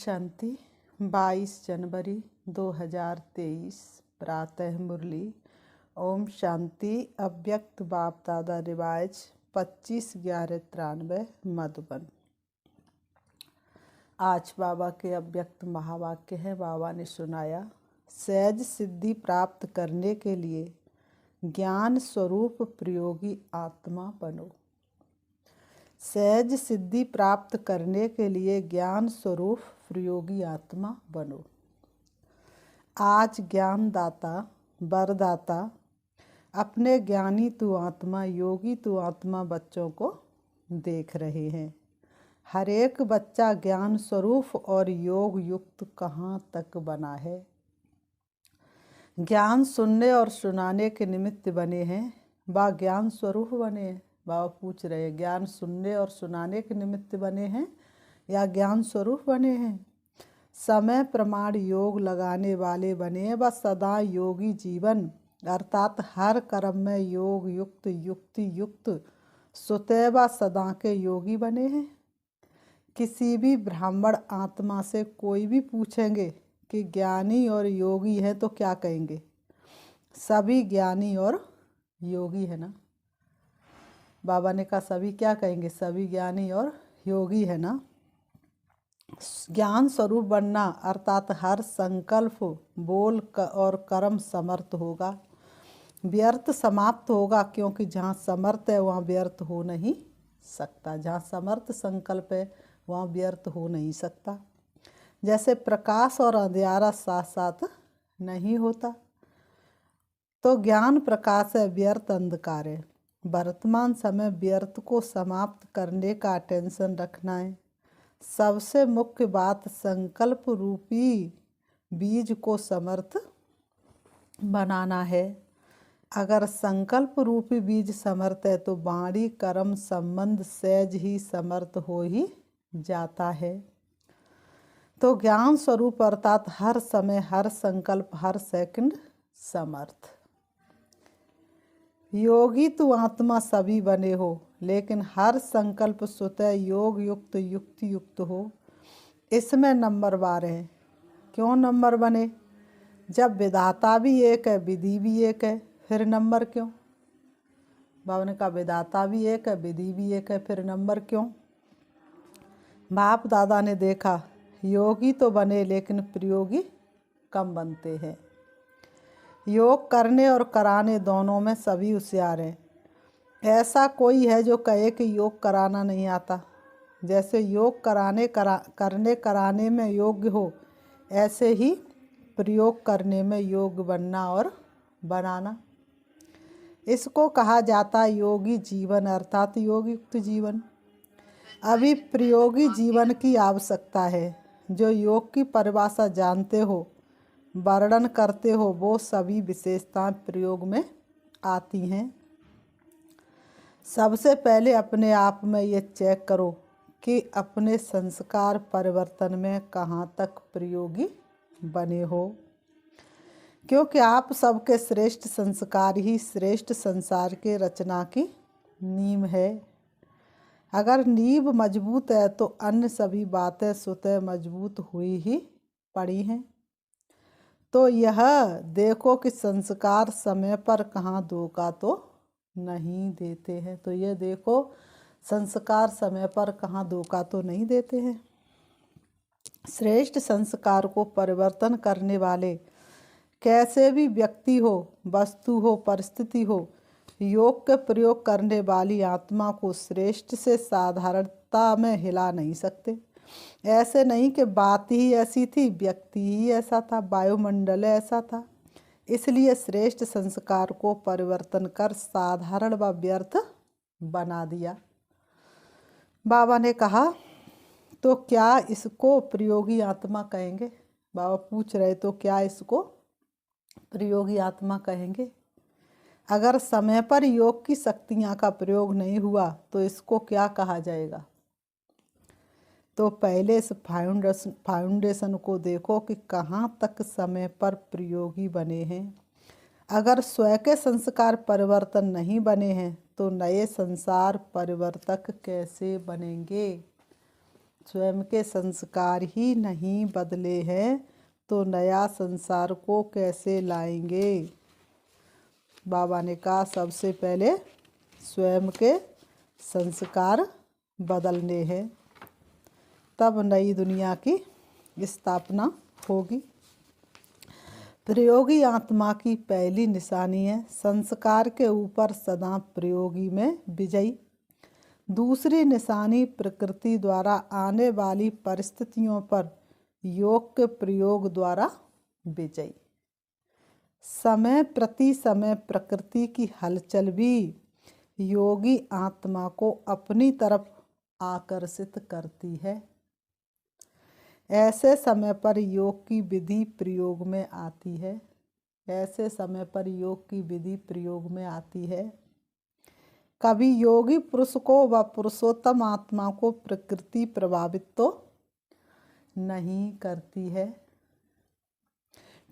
शांति। 22 जनवरी 2023 प्रातः मुरली। ओम शांति। अव्यक्त बाप दादा रिवाज 25/11/93 मधुबन। आज बाबा के अव्यक्त महावाक्य है। बाबा ने सुनाया, सहज सिद्धि प्राप्त करने के लिए ज्ञान स्वरूप प्रयोगी आत्मा बनो। सहज सिद्धि प्राप्त करने के लिए ज्ञान स्वरूप प्रयोगी आत्मा बनो। आज ज्ञानदाता वरदाता अपने ज्ञानी तू आत्मा, योगी तू आत्मा बच्चों को देख रहे हैं। हर एक बच्चा ज्ञान स्वरूप और योग युक्त कहाँ तक बना है। ज्ञान सुनने और सुनाने के निमित्त बने हैं, व ज्ञान स्वरूप बने हैं। बाबा पूछ रहे हैं, ज्ञान सुनने और सुनाने के निमित्त बने हैं या ज्ञान स्वरूप बने हैं। समय प्रमाण योग लगाने वाले बने व सदा योगी जीवन अर्थात हर कर्म में योग युक्त युक्ति युक्त स्वतः व सदा के योगी बने हैं। किसी भी ब्राह्मण आत्मा से कोई भी पूछेंगे कि ज्ञानी और योगी है तो क्या कहेंगे? सभी ज्ञानी और योगी है ना। बाबा ने कहा सभी क्या कहेंगे? सभी ज्ञानी और योगी है ना। ज्ञान स्वरूप बनना अर्थात हर संकल्प बोल और कर्म समर्थ होगा, व्यर्थ समाप्त होगा, क्योंकि जहाँ समर्थ है वहाँ व्यर्थ हो नहीं सकता। जहाँ समर्थ संकल्प है वहाँ व्यर्थ हो नहीं सकता। जैसे प्रकाश और अंधियारा साथ साथ नहीं होता, तो ज्ञान प्रकाश है, व्यर्थ अंधकार है। वर्तमान समय व्यर्थ को समाप्त करने का टेंशन रखना है। सबसे मुख्य बात संकल्प रूपी बीज को समर्थ बनाना है। अगर संकल्प रूपी बीज समर्थ है तो वाणी कर्म संबंध सहज ही समर्थ हो ही जाता है। तो ज्ञान स्वरूप अर्थात हर समय हर संकल्प हर सेकंड समर्थ। योगी तो आत्मा सभी बने हो, लेकिन हर संकल्प स्वतः योग युक्त युक्ति युक्त हो। इसमें नंबरवार है। क्यों नंबर बने? जब विधाता भी एक है, विधि भी एक है, फिर नंबर क्यों? बाबा ने कहा विधाता भी एक है, विधि भी एक है, फिर नंबर क्यों? बाप दादा ने देखा योगी तो बने लेकिन प्रयोगी कम बनते हैं। योग करने और कराने दोनों में सभी होशियार हैं। ऐसा कोई है जो कहे कि योग कराना नहीं आता? जैसे योग कराने में योग्य हो, ऐसे ही प्रयोग करने में योग्य बनना और बनाना। इसको कहा जाता है योगी जीवन अर्थात योग युक्त जीवन। अभी प्रयोगी जीवन की आवश्यकता है। जो योग की परिभाषा जानते हो, वर्णन करते हो, वो सभी विशेषताएं प्रयोग में आती हैं। सबसे पहले अपने आप में ये चेक करो कि अपने संस्कार परिवर्तन में कहाँ तक प्रयोगी बने हो, क्योंकि आप सबके श्रेष्ठ संस्कार ही श्रेष्ठ संसार के रचना की नींव है। अगर नींव मजबूत है तो अन्य सभी बातें स्वतः मजबूत हुई ही पड़ी हैं। तो यह देखो कि संस्कार समय पर कहाँ धोखा तो नहीं देते हैं। तो ये देखो संस्कार समय पर कहाँ धोखा तो नहीं देते हैं। श्रेष्ठ संस्कार को परिवर्तन करने वाले कैसे भी व्यक्ति हो, वस्तु हो, परिस्थिति हो, योग के प्रयोग करने वाली आत्मा को श्रेष्ठ से साधारणता में हिला नहीं सकते। ऐसे नहीं कि बात ही ऐसी थी, व्यक्ति ही ऐसा था, वायुमंडल ऐसा था। इसलिए श्रेष्ठ संस्कार को परिवर्तन कर साधारण व व्यर्थ बना दिया। बाबा ने कहा तो क्या इसको प्रयोगी आत्मा कहेंगे? बाबा पूछ रहे तो क्या इसको प्रयोगी आत्मा कहेंगे? अगर समय पर योग की शक्तियाँ का प्रयोग नहीं हुआ तो इसको क्या कहा जाएगा? तो पहले इस फाउंडेशन को देखो कि कहाँ तक समय पर प्रयोगी बने हैं। अगर स्वयं के संस्कार परिवर्तन नहीं बने हैं तो नए संसार परिवर्तक कैसे बनेंगे? स्वयं के संस्कार ही नहीं बदले हैं तो नया संसार को कैसे लाएंगे। बाबा ने कहा सबसे पहले स्वयं के संस्कार बदलने हैं, तब नई दुनिया की स्थापना होगी। प्रयोगी आत्मा की पहली निशानी है संस्कार के ऊपर सदा प्रयोगी में विजयी। दूसरी निशानी प्रकृति द्वारा आने वाली परिस्थितियों पर योग के प्रयोग द्वारा विजयी। समय प्रति समय प्रकृति की हलचल भी योगी आत्मा को अपनी तरफ आकर्षित करती है। ऐसे समय पर योग की विधि प्रयोग में आती है। ऐसे समय पर योग की विधि प्रयोग में आती है। कभी योगी पुरुष को व पुरुषोत्तम आत्मा को प्रकृति प्रभावित तो नहीं करती है,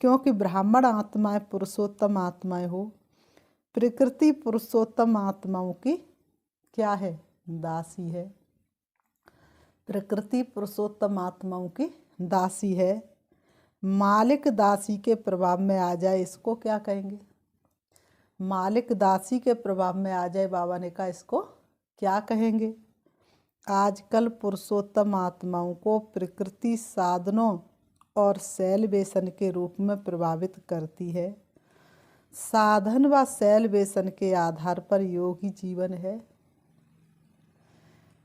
क्योंकि ब्राह्मण आत्माएं पुरुषोत्तम आत्माएं हो। प्रकृति पुरुषोत्तम आत्माओं की क्या है? दासी है। प्रकृति पुरुषोत्तम आत्माओं की दासी है। मालिक दासी के प्रभाव में आ जाए इसको क्या कहेंगे? मालिक दासी के प्रभाव में आ जाए, बाबा ने कहा इसको क्या कहेंगे? आजकल पुरुषोत्तम आत्माओं को प्रकृति साधनों और शैल बेसन के रूप में प्रभावित करती है। साधन व शैल बेसन के आधार पर योगी जीवन है।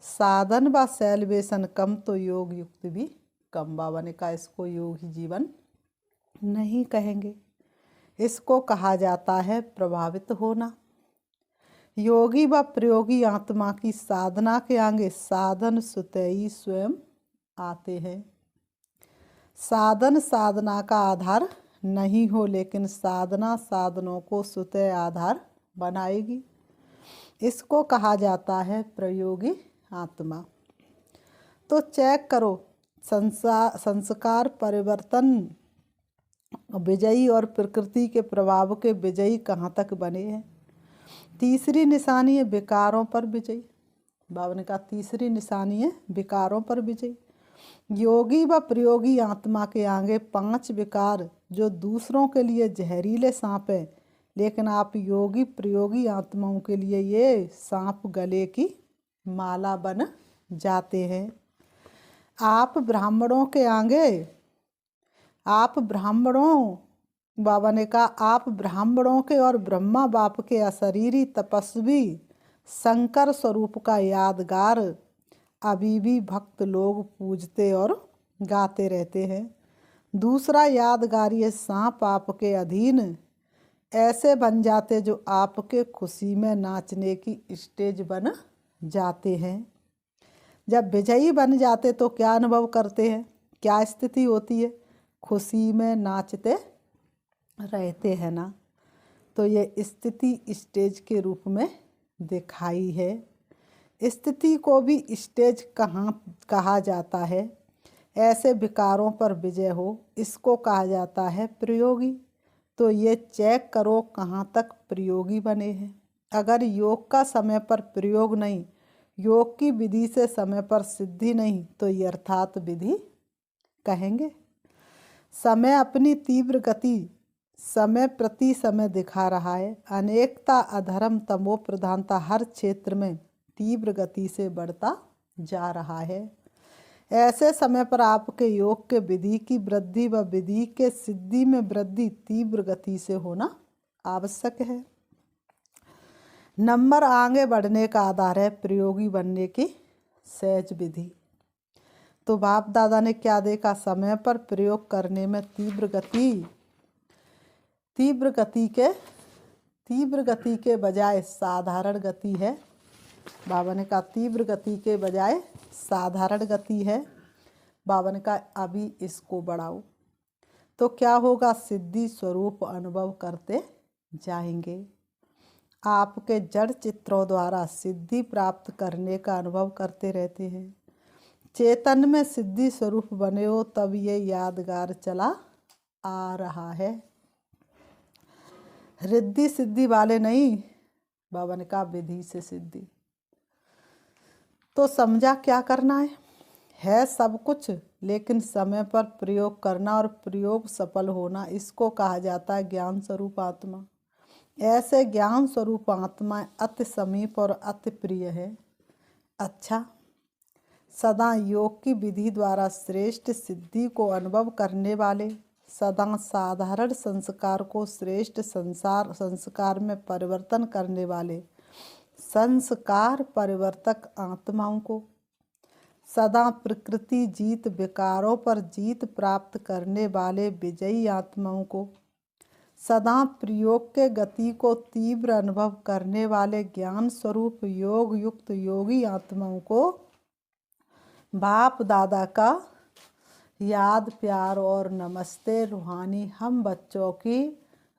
साधन व शैल बेसन कम तो योग युक्त भी कम। बाबा ने कहा इसको योगी जीवन नहीं कहेंगे, इसको कहा जाता है प्रभावित होना। योगी व प्रयोगी आत्मा की साधना के आगे साधन स्वतः ही स्वयं आते हैं। साधन साधना का आधार नहीं हो, लेकिन साधना साधनों को स्वतः आधार बनाएगी। इसको कहा जाता है प्रयोगी आत्मा। तो चेक करो संस्कार परिवर्तन विजयी और प्रकृति के प्रभाव के विजयी कहाँ तक बने हैं। तीसरी निशानी है विकारों पर विजयी। बाबा ने कहा तीसरी निशानी है विकारों पर विजयी। योगी व प्रयोगी आत्मा के आगे 5 विकार जो दूसरों के लिए जहरीले सांप हैं, लेकिन आप योगी प्रयोगी आत्माओं के लिए ये सांप गले की माला बन जाते हैं। आप ब्राह्मणों के आगे बाबा ने कहा आप ब्राह्मणों के और ब्रह्मा बाप के अशरीरी तपस्वी शंकर स्वरूप का यादगार अभी भी भक्त लोग पूजते और गाते रहते हैं। दूसरा यादगार ये सांप आपके अधीन ऐसे बन जाते जो आपके खुशी में नाचने की स्टेज बन जाते हैं। जब विजयी बन जाते तो क्या अनुभव करते हैं, क्या स्थिति होती है? खुशी में नाचते रहते हैं ना। तो ये स्थिति स्टेज के रूप में दिखाई है। स्थिति को भी स्टेज कहा जाता है। ऐसे विकारों पर विजय हो, इसको कहा जाता है प्रयोगी। तो ये चेक करो कहाँ तक प्रयोगी बने हैं। अगर योग का समय पर प्रयोग नहीं, योग की विधि से समय पर सिद्धि नहीं, तो यथार्थ विधि कहेंगे। समय अपनी तीव्र गति समय प्रति समय दिखा रहा है। अनेकता अधर्म तमो प्रधानता हर क्षेत्र में तीव्र गति से बढ़ता जा रहा है। ऐसे समय पर आपके योग के विधि की वृद्धि व विधि के सिद्धि में वृद्धि तीव्र गति से होना आवश्यक है। नंबर आगे बढ़ने का आधार है प्रयोगी बनने की सहज विधि। तो बाप दादा ने क्या देखा? समय पर प्रयोग करने में तीव्र गति के बजाय साधारण गति है। बाबा ने कहा तीव्र गति के बजाय साधारण गति है। बाबा ने कहा अभी इसको बढ़ाओ तो क्या होगा? सिद्धि स्वरूप अनुभव करते जाएंगे। आपके जड़ चित्रों द्वारा सिद्धि प्राप्त करने का अनुभव करते रहते हैं। चेतन में सिद्धि स्वरूप बने हो तब ये यादगार चला आ रहा है। रिद्धि सिद्धि वाले नहीं, बाबा ने कहा विधि से सिद्धि। तो समझा क्या करना है? है सब कुछ, लेकिन समय पर प्रयोग करना और प्रयोग सफल होना, इसको कहा जाता है ज्ञान स्वरूप आत्मा। ऐसे ज्ञान स्वरूप आत्मा अति समीप और अति प्रिय है। अच्छा, सदा योग की विधि द्वारा श्रेष्ठ सिद्धि को अनुभव करने वाले, सदा साधारण संस्कार को श्रेष्ठ संस्कार में परिवर्तन करने वाले संस्कार परिवर्तक आत्माओं को, सदा प्रकृति जीत विकारों पर जीत प्राप्त करने वाले विजयी आत्माओं को, सदा प्रयोग के गति को तीव्र अनुभव करने वाले ज्ञान स्वरूप योग युक्त योगी आत्माओं को बाप दादा का याद प्यार और नमस्ते। रूहानी हम बच्चों की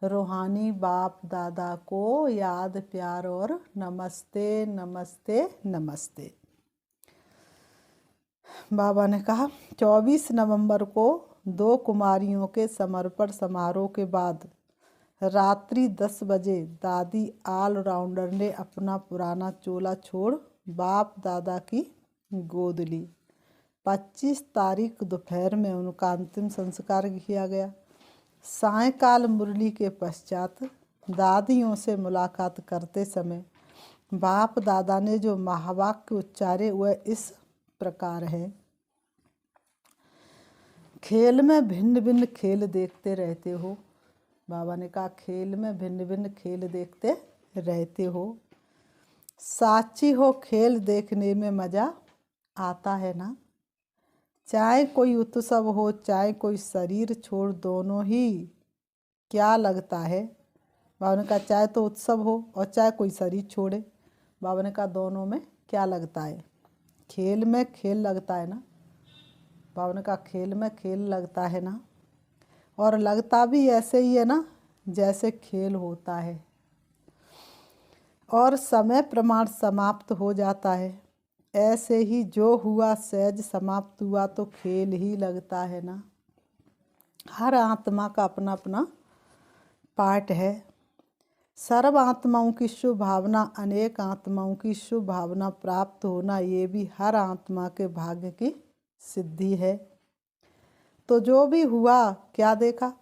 रूहानी बाप दादा को याद प्यार और नमस्ते नमस्ते नमस्ते। बाबा ने कहा 24 नवंबर को 2 कुमारियों के समर्पण समारोह के बाद रात्रि 10 बजे दादी ऑलराउंडर ने अपना पुराना चोला छोड़ बाप दादा की गोद ली। 25 तारीख दोपहर में उनका अंतिम संस्कार किया गया। सायंकाल मुरली के पश्चात दादियों से मुलाकात करते समय बाप दादा ने जो महावाक्य उच्चारे वह इस प्रकार है। खेल में भिन्न भिन्न खेल देखते रहते हो। बाबा ने कहा खेल में भिन्न भिन्न खेल देखते रहते हो। साची हो खेल देखने में मज़ा आता है ना। चाहे कोई उत्सव हो चाहे कोई शरीर छोड़, दोनों ही क्या लगता है। बाबा ने कहा चाहे तो उत्सव हो और चाहे कोई शरीर छोड़े। बाबा ने कहा दोनों में क्या लगता है। खेल में खेल लगता है ना। बाबा ने कहा खेल में खेल लगता है ना, और लगता भी ऐसे ही है ना जैसे खेल होता है, और समय प्रमाण समाप्त हो जाता है। ऐसे ही जो हुआ सहज समाप्त हुआ तो खेल ही लगता है ना। हर आत्मा का अपना अपना पार्ट है। सर्व आत्माओं की शुभ भावना, अनेक आत्माओं की शुभ भावना प्राप्त होना, ये भी हर आत्मा के भाग्य की सिद्धि है। तो जो भी हुआ क्या देखा,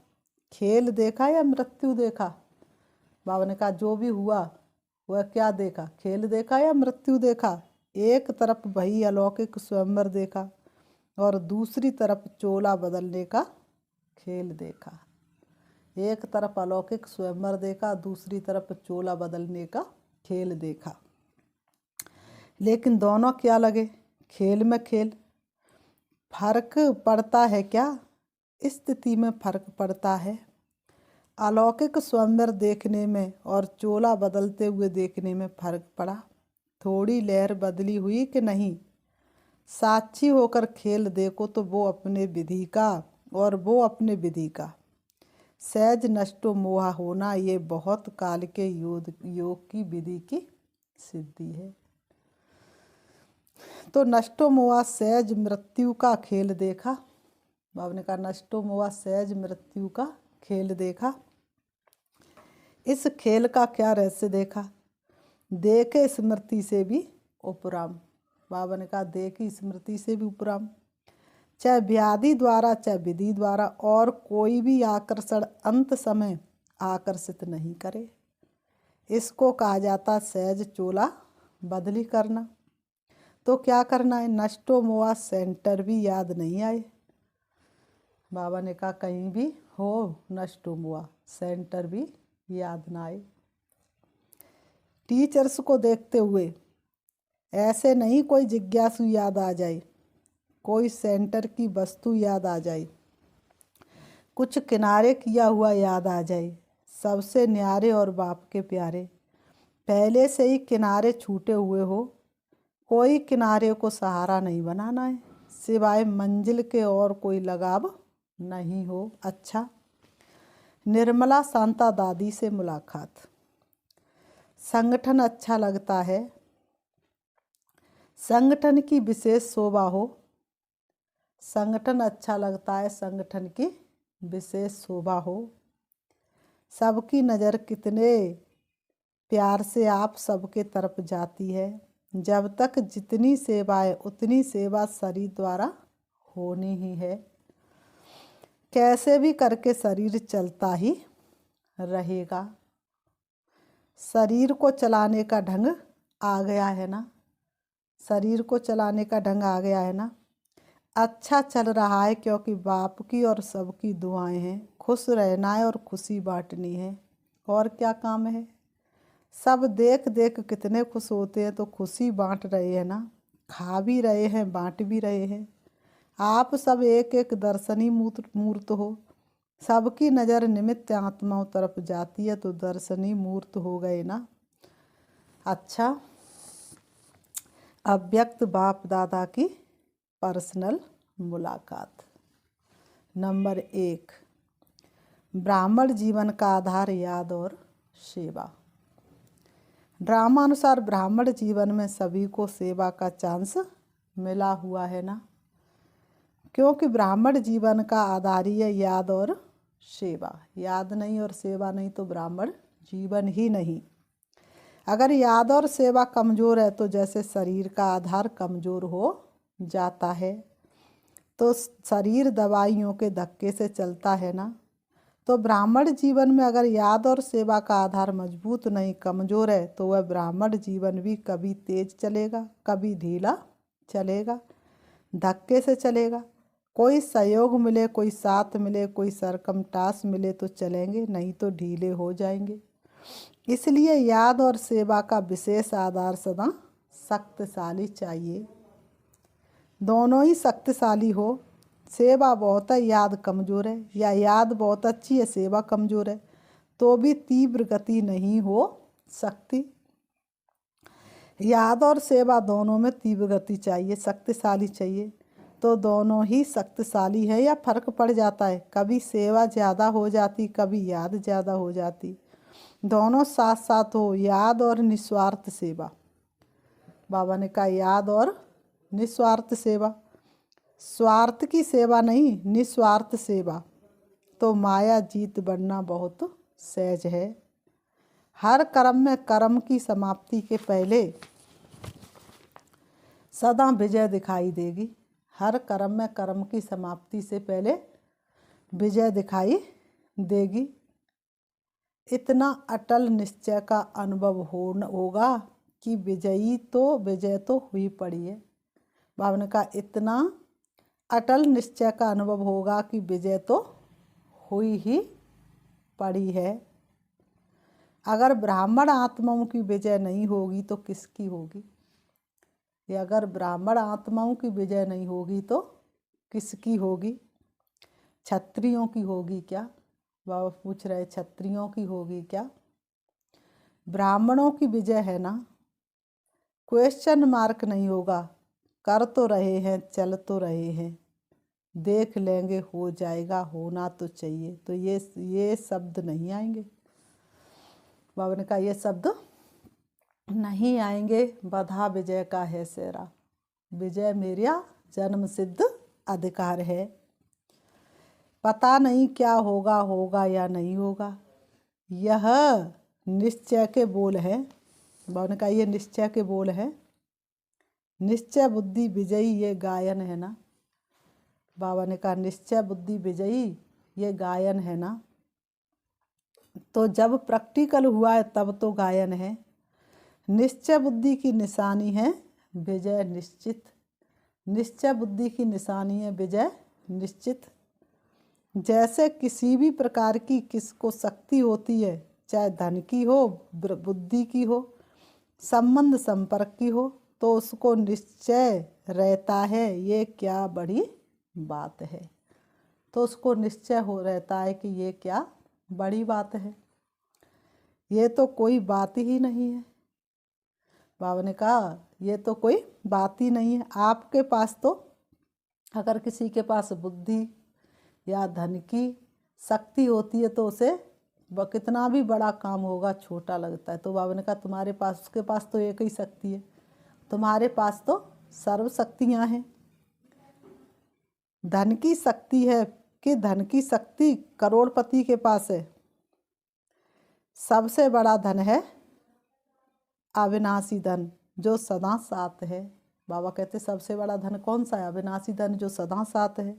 खेल देखा या मृत्यु देखा। बाबा ने कहा जो भी हुआ वह क्या देखा, खेल देखा या मृत्यु देखा। एक तरफ वही अलौकिक स्वयंवर देखा और दूसरी तरफ चोला बदलने का खेल देखा। एक तरफ अलौकिक स्वयंवर देखा, दूसरी तरफ चोला बदलने का खेल देखा। लेकिन दोनों क्या लगे, खेल में खेल। फर्क पड़ता है क्या, स्थिति में फर्क पड़ता है। अलौकिक स्वयंवर देखने में और चोला बदलते हुए देखने में फर्क पड़ा। थोड़ी लहर बदली हुई कि नहीं। साक्षी होकर खेल देखो तो वो अपने विधि का और वो अपने विधि का। सहज नष्टो मोहा होना ये बहुत काल के योग की विधि की सिद्धि है। तो नष्टो मोहा सहज मृत्यु का खेल देखा। बाबा ने कहा नष्टो मोहा सहज मृत्यु का खेल देखा। इस खेल का क्या रहस्य देखा, देखे स्मृति से भी उपराम। बाबा ने कहा देखी स्मृति से भी उपराम। चाहे व्याधि द्वारा चाहे विधि द्वारा और कोई भी आकर्षण अंत समय आकर्षित नहीं करे। इसको कहा जाता सहज चोला बदली करना। तो क्या करना है, नष्टो मोहा सेंटर भी याद नहीं आए। बाबा ने कहा कहीं भी हो नष्टो मोहा सेंटर भी याद ना आए। टीचर्स को देखते हुए ऐसे नहीं कोई जिज्ञासु याद आ जाए, कोई सेंटर की वस्तु याद आ जाए, कुछ किनारे किया हुआ याद आ जाए। सबसे न्यारे और बाप के प्यारे, पहले से ही किनारे छूटे हुए हो। कोई किनारे को सहारा नहीं बनाना है, सिवाय मंजिल के और कोई लगाव नहीं हो। अच्छा, निर्मला शांता दादी से मुलाकात। संगठन अच्छा लगता है, संगठन की विशेष शोभा हो। संगठन अच्छा लगता है, संगठन की विशेष शोभा हो। सबकी नज़र कितने प्यार से आप सबके तरफ जाती है। जब तक जितनी सेवा है उतनी सेवा शरीर द्वारा होनी ही है। कैसे भी करके शरीर चलता ही रहेगा। शरीर को चलाने का ढंग आ गया है ना, शरीर को चलाने का ढंग आ गया है ना। अच्छा चल रहा है क्योंकि बाप की और सबकी दुआएं हैं। खुश रहना है और खुशी बांटनी है, और क्या काम है। सब देख देख कितने खुश होते हैं, तो खुशी बांट रहे हैं ना, खा भी रहे हैं बांट भी रहे हैं। आप सब एक एक दर्शनी मूर्त हो। सबकी नज़र निमित्त आत्माओं तरफ जाती है, तो दर्शनी मूर्त हो गए ना। अच्छा, अव्यक्त बाप दादा की पर्सनल मुलाकात। नंबर 1, ब्राह्मण जीवन का आधार याद और सेवा। ड्रामानुसार ब्राह्मण जीवन में सभी को सेवा का चांस मिला हुआ है ना, क्योंकि ब्राह्मण जीवन का आधार ही है याद और सेवा। याद नहीं और सेवा नहीं तो ब्राह्मण जीवन ही नहीं। अगर याद और सेवा कमज़ोर है तो जैसे शरीर का आधार कमज़ोर हो जाता है, तो शरीर दवाइयों के धक्के से चलता है ना। तो ब्राह्मण जीवन में अगर याद और सेवा का आधार मजबूत नहीं, कमज़ोर है, तो वह ब्राह्मण जीवन भी कभी तेज चलेगा, कभी ढीला चलेगा, धक्के से चलेगा। कोई सहयोग मिले, कोई साथ मिले, कोई सरकमटास मिले तो चलेंगे, नहीं तो ढीले हो जाएंगे। इसलिए याद और सेवा का विशेष आधार सदा शक्तिशाली चाहिए। दोनों ही शक्तिशाली हो। सेवा बहुत है, याद कमज़ोर है, या याद बहुत अच्छी है, सेवा कमज़ोर है, तो भी तीव्र गति नहीं हो सकती। याद और सेवा दोनों में तीव्र गति चाहिए, शक्तिशाली चाहिए। तो दोनों ही शक्तिशाली है या फर्क पड़ जाता है, कभी सेवा ज़्यादा हो जाती, कभी याद ज़्यादा हो जाती। दोनों साथ साथ हो, याद और निस्वार्थ सेवा। बाबा ने कहा याद और निस्वार्थ सेवा, स्वार्थ की सेवा नहीं, निस्वार्थ सेवा। तो माया जीत बनना बहुत सहज है। हर कर्म में कर्म की समाप्ति के पहले सदा विजय दिखाई देगी। हर कर्म में कर्म की समाप्ति से पहले विजय दिखाई देगी। इतना अटल निश्चय का अनुभव होगा कि विजय तो हुई पड़ी है। बाबा ने कहा इतना अटल निश्चय का अनुभव होगा कि विजय तो हुई ही पड़ी है। अगर ब्राह्मण आत्माओं की विजय नहीं होगी तो किसकी होगी? या अगर ब्राह्मण आत्माओं की विजय नहीं होगी तो किसकी होगी? क्षत्रियों की होगी क्या? बाबा पूछ रहे क्षत्रियों की होगी क्या? ब्राह्मणों की विजय है ना, क्वेश्चन मार्क नहीं होगा। कर तो रहे हैं, चल तो रहे हैं, देख लेंगे, हो जाएगा, होना तो चाहिए, तो ये शब्द नहीं आएंगे। बाबा ने कहा ये शब्द नहीं आएंगे। बधा विजय का है सेरा, विजय मेरा जन्म सिद्ध अधिकार है। पता नहीं क्या होगा, होगा या नहीं होगा, यह निश्चय के बोल है। बाबा ने कहा ये निश्चय के बोल है। निश्चय बुद्धि विजयी, ये गायन है ना। बाबा ने कहा निश्चय बुद्धि विजयी, ये गायन है ना। तो जब प्रैक्टिकल हुआ है तब तो गायन है। निश्चय बुद्धि की निशानी है विजय निश्चित। निश्चय बुद्धि की निशानी है विजय निश्चित। जैसे किसी भी प्रकार की किसको शक्ति होती है, चाहे धन की हो, बुद्धि की हो, संबंध संपर्क की हो, तो उसको निश्चय रहता है ये क्या बड़ी बात है। तो उसको निश्चय हो रहता है कि ये क्या बड़ी बात है, ये तो कोई बात ही नहीं है। बाबा ने कहा ये तो कोई बात ही नहीं है। आपके पास तो अगर किसी के पास बुद्धि या धन की शक्ति होती है तो उसे कितना भी बड़ा काम होगा छोटा लगता है। तो बाबा ने कहा तुम्हारे पास, उसके पास तो एक ही शक्ति है, तुम्हारे पास तो सर्व शक्तियाँ हैं। धन की शक्ति है कि धन की शक्ति करोड़पति के पास है। सबसे बड़ा धन है अविनाशी धन, जो सदा साथ है। बाबा कहते सबसे बड़ा धन कौन सा है? अविनाशी धन जो सदा साथ है।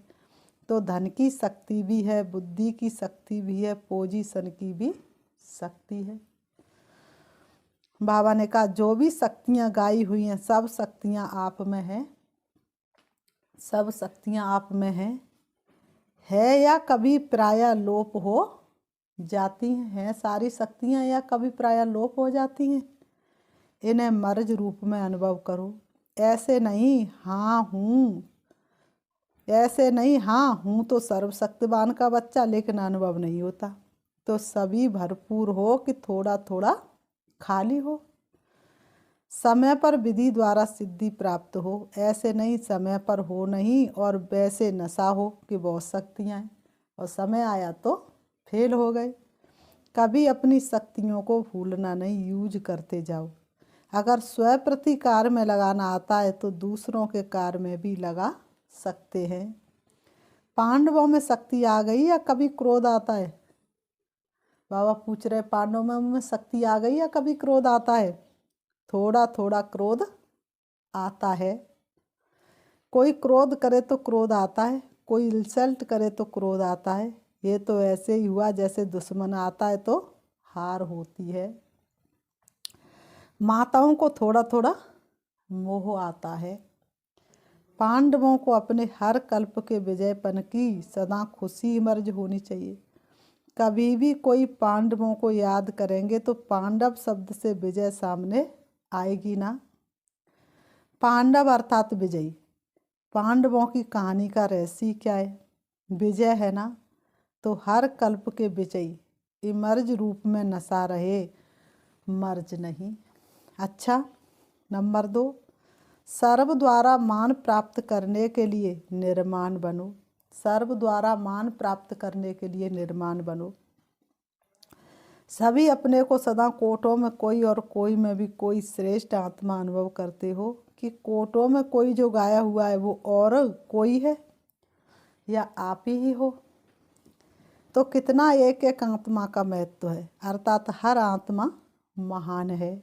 तो धन की शक्ति भी है, बुद्धि की शक्ति भी है, पोजीशन की भी शक्ति है। बाबा ने कहा जो भी शक्तियाँ गाई हुई हैं सब शक्तियाँ आप में हैं, सब शक्तियाँ आप में हैं, है या कभी प्रायः लोप हो जाती हैं सारी शक्तियाँ या कभी प्रायः लोप हो जाती हैं। इन्हें मर्ज रूप में अनुभव करो। ऐसे नहीं हाँ हूँ तो सर्वशक्तिवान का बच्चा, लेकिन अनुभव नहीं होता। तो सभी भरपूर हो कि थोड़ा थोड़ा खाली हो। समय पर विधि द्वारा सिद्धि प्राप्त हो। ऐसे नहीं समय पर हो नहीं और वैसे नशा हो कि बहुत शक्तियाँ हैं और समय आया तो फेल हो गए। कभी अपनी शक्तियों को भूलना नहीं, यूज करते जाओ। अगर स्व प्रति कार्य में लगाना आता है तो दूसरों के कार्य में भी लगा सकते हैं। पांडवों में शक्ति आ गई या कभी क्रोध आता है? बाबा पूछ रहे पांडवों में शक्ति आ गई या कभी क्रोध आता है? थोड़ा थोड़ा क्रोध आता है। कोई क्रोध करे तो क्रोध आता है, कोई इंसल्ट करे तो क्रोध आता है। ये तो ऐसे ही हुआ जैसे दुश्मन आता है तो हार होती है। माताओं को थोड़ा थोड़ा मोह आता है। पांडवों को अपने हर कल्प के विजयपन की सदा खुशी मर्ज होनी चाहिए। कभी भी कोई पांडवों को याद करेंगे तो पांडव शब्द से विजय सामने आएगी ना। पांडव अर्थात विजयी। पांडवों की कहानी का रहस्य क्या है? विजय है ना। तो हर कल्प के विजयी इमर्ज रूप में नशा रहे, मर्ज नहीं। अच्छा, नंबर 2, सर्व द्वारा मान प्राप्त करने के लिए निर्माण बनो। सर्व द्वारा मान प्राप्त करने के लिए निर्माण बनो। सभी अपने को सदा कोटों में कोई और कोई में भी कोई श्रेष्ठ आत्मा अनुभव करते हो कि कोटों में कोई जो गाया हुआ है वो और कोई है या आप ही हो। तो कितना एक एक आत्मा का महत्व है, अर्थात हर आत्मा महान है।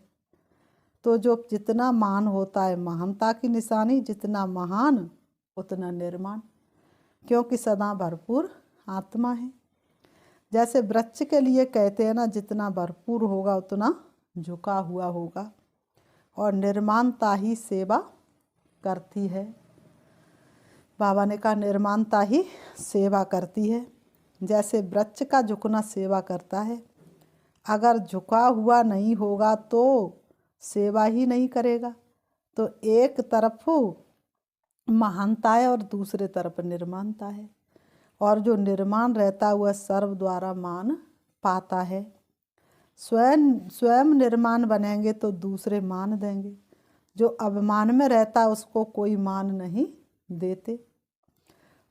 तो जो जितना मान होता है महानता की निशानी, जितना महान उतना निर्माण, क्योंकि सदा भरपूर आत्मा है। जैसे वृक्ष के लिए कहते हैं ना, जितना भरपूर होगा उतना झुका हुआ होगा। और निर्माणता ही सेवा करती है। बाबा ने कहा निर्माणता ही सेवा करती है। जैसे वृक्ष का झुकना सेवा करता है। अगर झुका हुआ नहीं होगा तो सेवा ही नहीं करेगा। तो एक तरफ महानता है और दूसरे तरफ निर्माणता है। और जो निर्माण रहता हुआ सर्व द्वारा मान पाता है। स्वयं निर्माण बनेंगे तो दूसरे मान देंगे। जो अभिमान में रहता उसको कोई मान नहीं देते,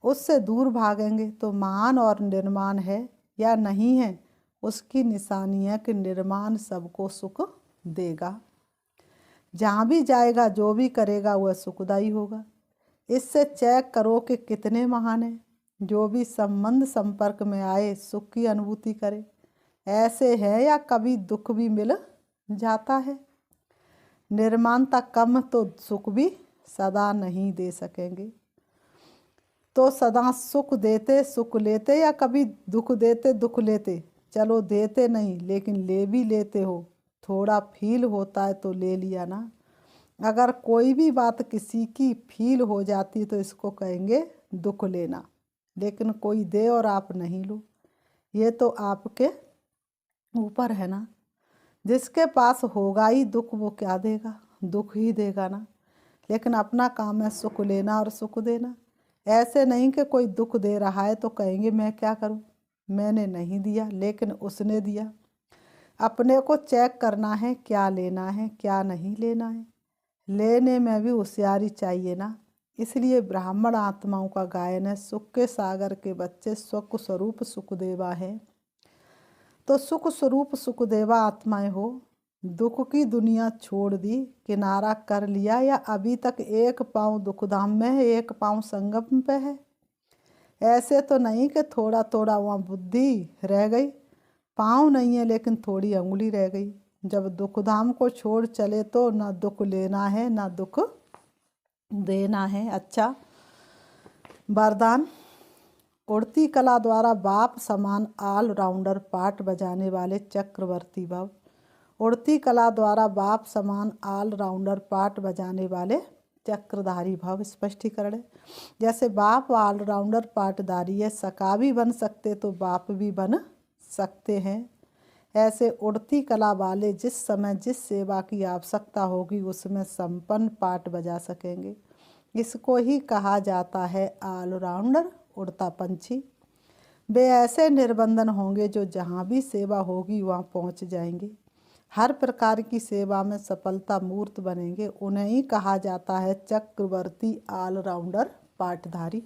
उससे दूर भागेंगे। तो महान और निर्माण है या नहीं है उसकी निशानी है कि निर्माण सबको सुख देगा। जहाँ भी जाएगा जो भी करेगा वह सुखदायी होगा। इससे चेक करो कि कितने महान हैं। जो भी संबंध संपर्क में आए सुख की अनुभूति करे। ऐसे है या कभी दुख भी मिल जाता है। निर्माणता कम तो सुख भी सदा नहीं दे सकेंगे। तो सदा सुख देते सुख लेते या कभी दुख देते दुख लेते? चलो देते नहीं लेकिन ले भी लेते हो। थोड़ा फील होता है तो ले लिया ना। अगर कोई भी बात किसी की फील हो जाती तो इसको कहेंगे दुख लेना। लेकिन कोई दे और आप नहीं लो, ये तो आपके ऊपर है ना। जिसके पास होगा ही दुख वो क्या देगा? दुख ही देगा ना। लेकिन अपना काम है सुख लेना और सुख देना। ऐसे नहीं कि कोई दुख दे रहा है तो कहेंगे मैं क्या करूं, मैंने नहीं दिया लेकिन उसने दिया। अपने को चेक करना है क्या लेना है क्या नहीं लेना है। लेने में भी होशियारी चाहिए ना। इसलिए ब्राह्मण आत्माओं का गायन है, सुख के सागर के बच्चे सुख स्वरूप सुखदेवा है। तो सुख स्वरूप सुखदेवा आत्माएं हो। दुख की दुनिया छोड़ दी, किनारा कर लिया या अभी तक एक पाँव दुखधाम में है एक पाँव संगम पे है? ऐसे तो नहीं कि थोड़ा थोड़ा वहाँ बुद्धि रह गई, पाँव नहीं है लेकिन थोड़ी अंगुली रह गई। जब दुख धाम को छोड़ चले तो न दुख लेना है न दुख देना है। अच्छा वरदान। उड़ती कला द्वारा बाप समान ऑलराउंडर पाठ बजाने वाले चक्रवर्ती भव। उड़ती कला द्वारा बाप समान ऑलराउंडर पाठ बजाने वाले चक्रधारी भव। स्पष्टीकरण है, जैसे बाप ऑलराउंडर पाठधारी है, सखा भी बन सकते तो बाप भी बन सकते हैं, ऐसे उड़ती कला वाले जिस समय जिस सेवा की आवश्यकता होगी उसमें संपन्न पाठ बजा सकेंगे। इसको ही कहा जाता है ऑलराउंडर, उड़ता पंछी। वे ऐसे निर्बंधन होंगे जो जहाँ भी सेवा होगी वहाँ पहुँच जाएंगे, हर प्रकार की सेवा में सफलता मूर्त बनेंगे। उन्हें ही कहा जाता है चक्रवर्ती ऑलराउंडर पाठधारी।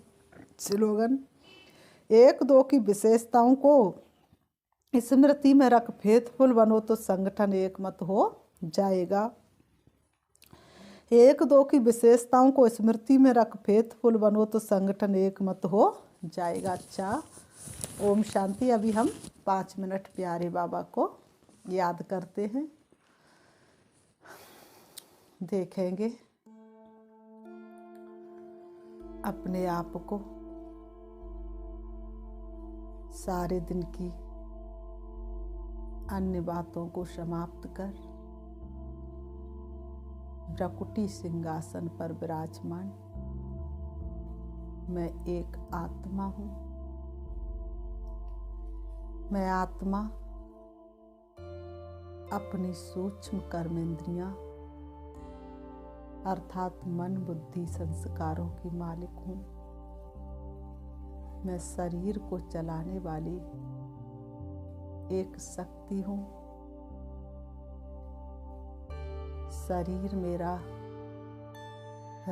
स्लोगन। एक दो की विशेषताओं को स्मृति में रख फेथफुल बनो तो संगठन एक मत हो जाएगा। एक दो की विशेषताओं को स्मृति में रख फेथफुल बनो तो संगठन एक मत हो जाएगा। अच्छा ओम शांति। अभी हम 5 मिनट प्यारे बाबा को याद करते हैं, देखेंगे अपने आप को सारे दिन की अन्य बातों को समाप्त कर भ्रकुटी सिंहासन पर विराजमान। मैं एक आत्मा हूँ। मैं आत्मा अपनी सूक्ष्म कर्मेंद्रियां अर्थात मन बुद्धि संस्कारों की मालिक हूँ। मैं शरीर को चलाने वाली एक शक्ति हूँ। शरीर मेरा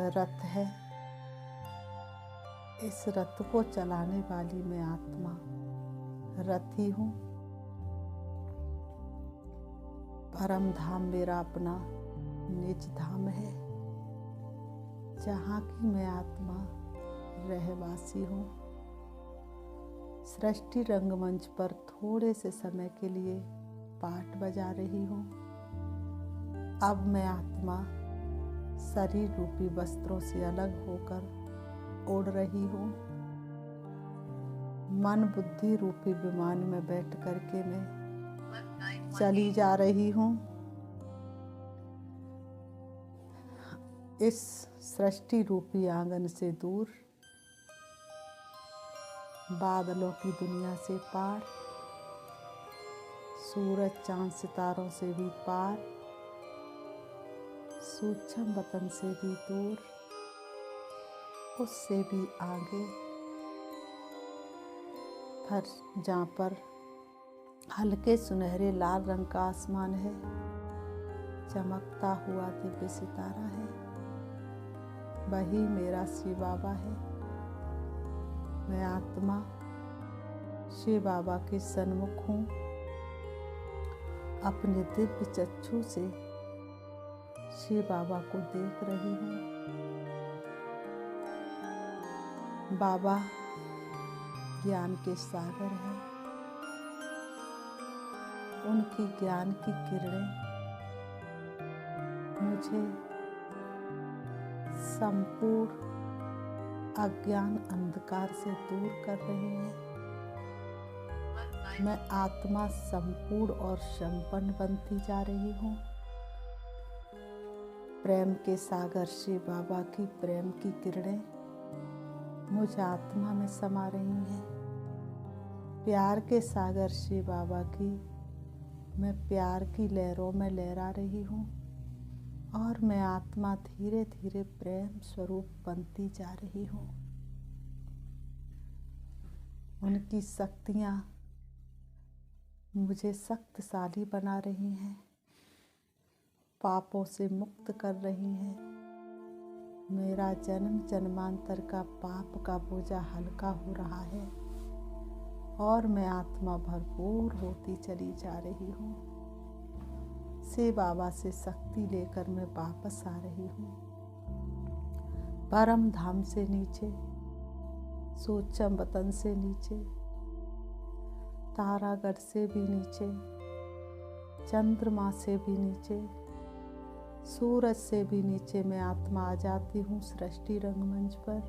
रथ है, इस रथ को चलाने वाली मैं आत्मा रथी हूँ। परम धाम मेरा अपना निज धाम है, जहाँ की मैं आत्मा रहवासी हूँ। सृष्टि रंगमंच पर थोड़े से समय के लिए पाठ बजा रही हूँ। अब मैं आत्मा शरीर रूपी वस्त्रों से अलग होकर उड़ रही हूँ। मन बुद्धि रूपी विमान में बैठ करके मैं चली जा रही हूँ। इस सृष्टि रूपी आंगन से दूर, बादलों की दुनिया से पार, सूरज चांद सितारों से भी पार, सूक्ष्म वतन से भी दूर, उससे भी आगे, पर जहाँ पर हल्के सुनहरे लाल रंग का आसमान है, चमकता हुआ दिव्य सितारा है, वही मेरा शिव बाबा है। मैं आत्मा शिव बाबा के सन्मुख हूँ। अपने दिव्य चक्षु से शिव बाबा को देख रही हूँ। बाबा ज्ञान के सागर हैं। उनकी ज्ञान की किरणें मुझे संपूर्ण अज्ञान अंधकार से दूर कर रही है। मैं आत्मा संपूर्ण और संपन्न बनती जा रही हूँ। प्रेम के सागर शिव बाबा की प्रेम की किरणें मुझ आत्मा में समा रही हैं। प्यार के सागर शिव बाबा की मैं प्यार की लहरों में लहरा रही हूँ और मैं आत्मा धीरे धीरे प्रेम स्वरूप बनती जा रही हूँ। उनकी शक्तियाँ मुझे शक्तिशाली बना रही हैं, पापों से मुक्त कर रही हैं। मेरा जन्म जन्मांतर का पाप का बोझा हल्का हो रहा है और मैं आत्मा भरपूर होती चली जा रही हूँ। शिव बाबा से शक्ति लेकर मैं वापस आ रही हूँ। परम धाम से नीचे, सूक्ष्म वतन से नीचे, तारागढ़ से भी नीचे, चंद्रमा से भी नीचे, सूरज से भी नीचे मैं आत्मा आ जाती हूँ सृष्टि रंगमंच पर।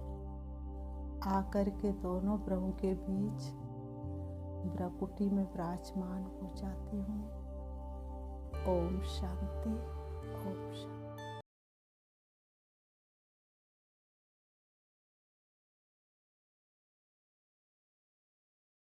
आकर के दोनों ब्रह्मों के बीच ब्रह्मकुटी में विराजमान हो जाती हूँ। ओम शांति, ओम शांति।